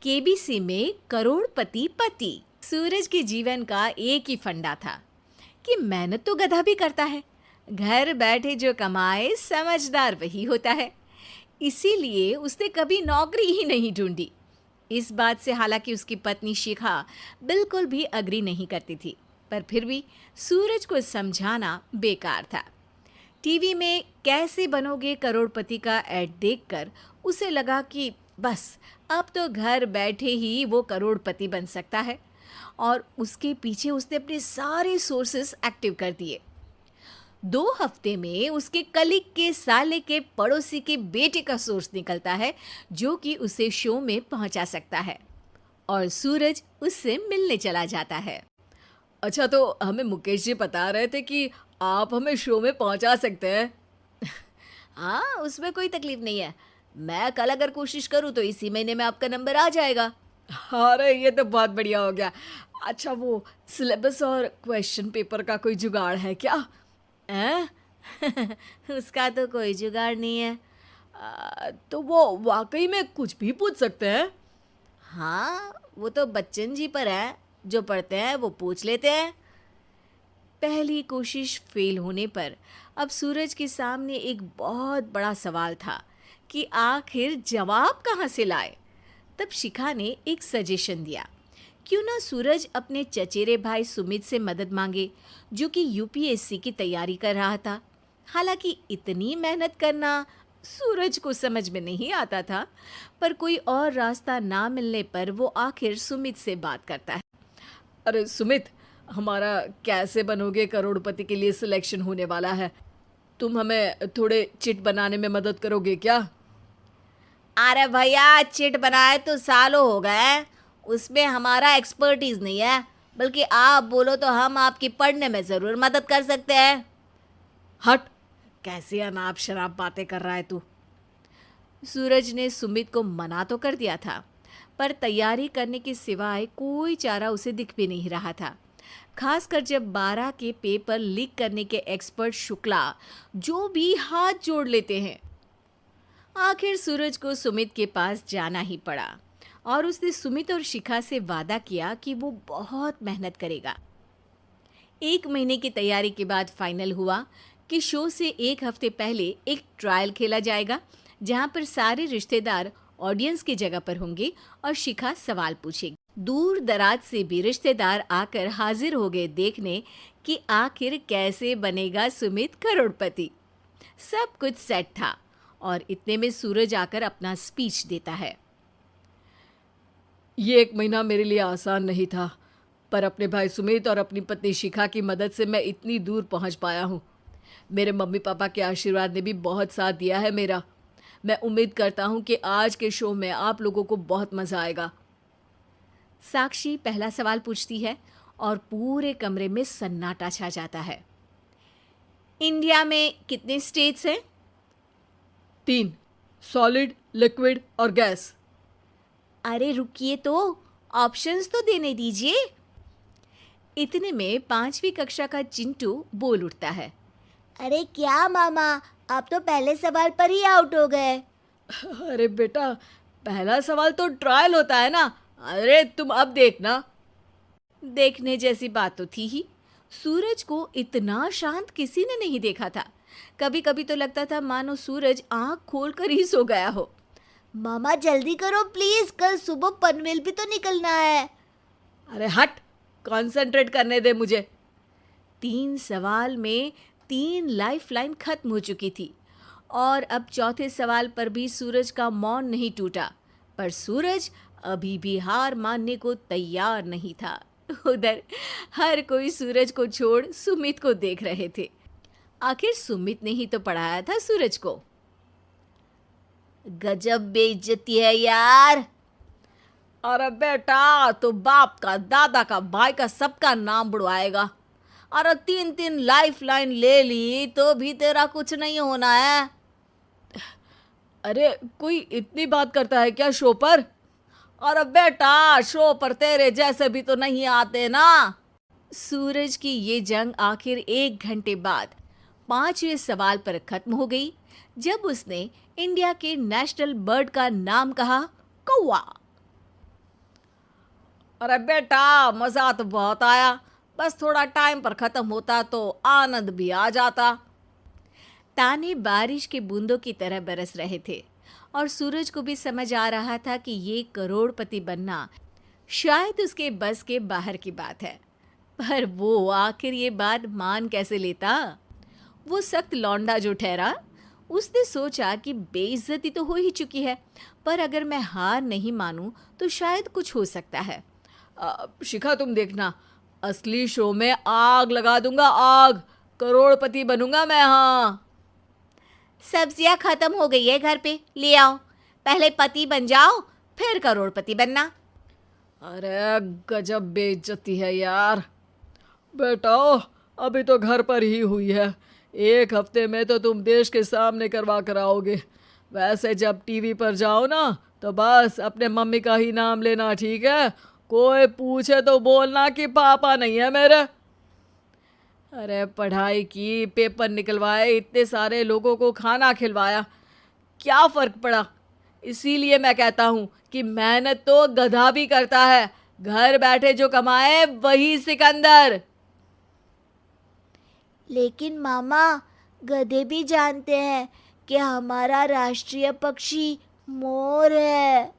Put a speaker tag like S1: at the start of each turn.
S1: KBC में करोड़पति पति। सूरज के जीवन का एक ही फंडा था कि मेहनत तो गधा भी करता है, घर बैठे जो कमाए समझदार वही होता है। इसीलिए उसने कभी नौकरी ही नहीं ढूंढी। इस बात से हालांकि उसकी पत्नी शिखा बिल्कुल भी अग्री नहीं करती थी, पर फिर भी सूरज को समझाना बेकार था। टीवी में कैसे बनोगे करोड़पति का ऐड देखकर उसे लगा कि बस अब तो घर बैठे ही वो करोड़पति बन सकता है, और उसके पीछे उसने अपने सारे सोर्सेस एक्टिव कर दिए। 2 हफ्ते में उसके कलीग के साले के पड़ोसी के बेटे का सोर्स निकलता है जो कि उसे शो में पहुंचा सकता है, और सूरज उससे मिलने चला जाता है।
S2: अच्छा, तो हमें मुकेश जी बता रहे थे कि आप हमें शो में पहुंचा सकते हैं।
S1: हाँ, उसमें कोई तकलीफ नहीं है। मैं कल अगर कोशिश करूँ तो इसी महीने में आपका नंबर आ जाएगा।
S2: अरे ये तो बहुत बढ़िया हो गया। अच्छा, वो सिलेबस और क्वेश्चन पेपर का कोई जुगाड़ है क्या?
S1: हैं? उसका तो कोई जुगाड़ नहीं है।
S2: तो वो वाकई में कुछ भी पूछ सकते हैं?
S1: हाँ, वो तो बच्चन जी पर है, जो पढ़ते हैं वो पूछ लेते हैं। पहली कोशिश फेल होने पर अब सूरज के सामने एक बहुत बड़ा सवाल था कि आखिर जवाब कहाँ से लाए। तब शिखा ने एक सजेशन दिया, क्यों ना सूरज अपने चचेरे भाई सुमित से मदद मांगे, जो कि यूपीएससी की तैयारी कर रहा था। हालांकि इतनी मेहनत करना सूरज को समझ में नहीं आता था, पर कोई और रास्ता ना मिलने पर वो आखिर सुमित से बात करता है।
S2: अरे सुमित, हमारा कैसे बनोगे करोड़पति के लिए सिलेक्शन होने वाला है। तुम हमें थोड़े चिट बनाने में मदद करोगे क्या?
S1: अरे भैया, चिट बनाए तो सालों हो गए, उसमें हमारा एक्सपर्टीज नहीं है। बल्कि आप बोलो तो हम आपकी पढ़ने में ज़रूर मदद कर सकते हैं।
S2: हट, कैसी अनाप शराब बातें कर रहा है तू।
S1: सूरज ने सुमित को मना तो कर दिया था, पर तैयारी करने के सिवाय कोई चारा उसे दिख भी नहीं रहा था। खासकर जब 12 के पेपर लीक करने के एक्सपर्ट शुक्ला जो भी हाथ जोड़ लेते हैं। आखिर सूरज को सुमित के पास जाना ही पड़ा, और उसने सुमित और शिखा से वादा किया कि वो बहुत मेहनत करेगा। 1 महीने की तैयारी के बाद फाइनल हुआ कि शो से 1 हफ्ते पहले एक ट्रायल खेला जाएगा, जहां पर सारे रिश्तेदार ऑडियंस की जगह पर होंगे और शिखा सवाल पूछेगी। दूर दराज से भी रिश्तेदार आकर हाजिर हो गए देखने कि आखिर कैसे बनेगा सुमित करोड़पति। सब कुछ सेट था, और इतने में सूरज आकर अपना स्पीच देता है।
S2: ये 1 महीना मेरे लिए आसान नहीं था, पर अपने भाई सुमित और अपनी पत्नी शिखा की मदद से मैं इतनी दूर पहुंच पाया हूँ। मेरे मम्मी पापा के आशीर्वाद ने भी बहुत साथ दिया है मेरा। मैं उम्मीद करता हूँ कि आज के शो में आप लोगों को बहुत मज़ा आएगा।
S1: साक्षी पहला सवाल पूछती है और पूरे कमरे में सन्नाटा छा जाता है। इंडिया में कितने स्टेट्स हैं?
S2: 3, सॉलिड, लिक्विड और गैस।
S1: अरे रुकिए, तो ऑप्शंस तो देने दीजिए। इतने में 5वीं कक्षा का चिंटू बोल उठता है।
S3: अरे क्या मामा, आप तो पहले सवाल पर ही आउट हो गए।
S2: अरे बेटा, पहला सवाल तो ट्रायल होता है ना। अरे तुम अब देखना।
S1: देखने जैसी बात तो थी ही। सूरज को इतना शांत किसी ने नहीं देखा था। कभी कभी तो लगता था मानो सूरज आंख खोलकर ही सो गया हो।
S3: मामा जल्दी करो प्लीज, कल सुबह पनवेल भी तो निकलना है।
S2: अरे हट, कंसंट्रेट करने दे मुझे।
S1: 3 सवाल में 3 लाइफलाइन खत्म हो चुकी थी, और अब चौथे सवाल पर भी सूरज का मौन नहीं टूटा। पर सूरज अभी भी हार मानने को तैयार नहीं था। उधर हर कोई सूरज को छोड़ सुमित को देख रहे थे। आखिर सुमित ने ही तो पढ़ाया था सूरज को।
S3: गजब बेइज्जती है यार।
S2: अरे बेटा, तो बाप का, दादा का, भाई का, सबका नाम बुड़वाएगा।
S1: अरे 3 लाइफलाइन ले ली तो भी तेरा कुछ नहीं होना है।
S2: अरे कोई इतनी बात करता है क्या शो पर?
S1: अरे बेटा, शो पर तेरे जैसे भी तो नहीं आते ना। सूरज की ये जंग आखिर 1 घंटे बाद 5वें सवाल पर खत्म हो गई, जब उसने इंडिया के नेशनल बर्ड का नाम कहा, कौवा।
S2: अरे बेटा, मज़ा तो बहुत आया, बस थोड़ा टाइम पर ख़त्म होता तो आनंद भी आ जाता।
S1: ताने बारिश के बूंदों की तरह बरस रहे थे और सूरज को भी समझ आ रहा था कि ये करोड़पति बनना शायद उसके बस के बाहर की बात है। पर वो आखिर ये बात मान कैसे लेता? वो सख्त लौंडा जो ठहरा, उसने सोचा कि बेइज्जती तो हो ही चुकी है, पर अगर मैं हार नहीं मानूं तो शायद कुछ हो सकता है।
S2: शिखा, तुम देखना, असली शो में आग लगा दूंगा, आग। करोड़पति बनूंगा मैं। हाँ,
S3: सब्जियां खत्म हो गई है घर पे, ले आओ। पहले पति बन जाओ, फिर करोड़पति बनना।
S2: अरे गजब बेइज्जती है यार। बेटा, अभी तो घर पर ही हुई है, 1 हफ्ते में तो तुम देश के सामने करवा कर आओगे। वैसे जब टीवी पर जाओ ना, तो बस अपने मम्मी का ही नाम लेना, ठीक है? कोई पूछे तो बोलना कि पापा नहीं है मेरे। अरे पढ़ाई की, पेपर निकलवाए, इतने सारे लोगों को खाना खिलवाया, क्या फ़र्क पड़ा? इसीलिए मैं कहता हूँ कि मेहनत तो गधा भी करता है, घर बैठे जो कमाए वही सिकंदर।
S3: लेकिन मामा, गधे भी जानते हैं कि हमारा राष्ट्रीय पक्षी मोर है।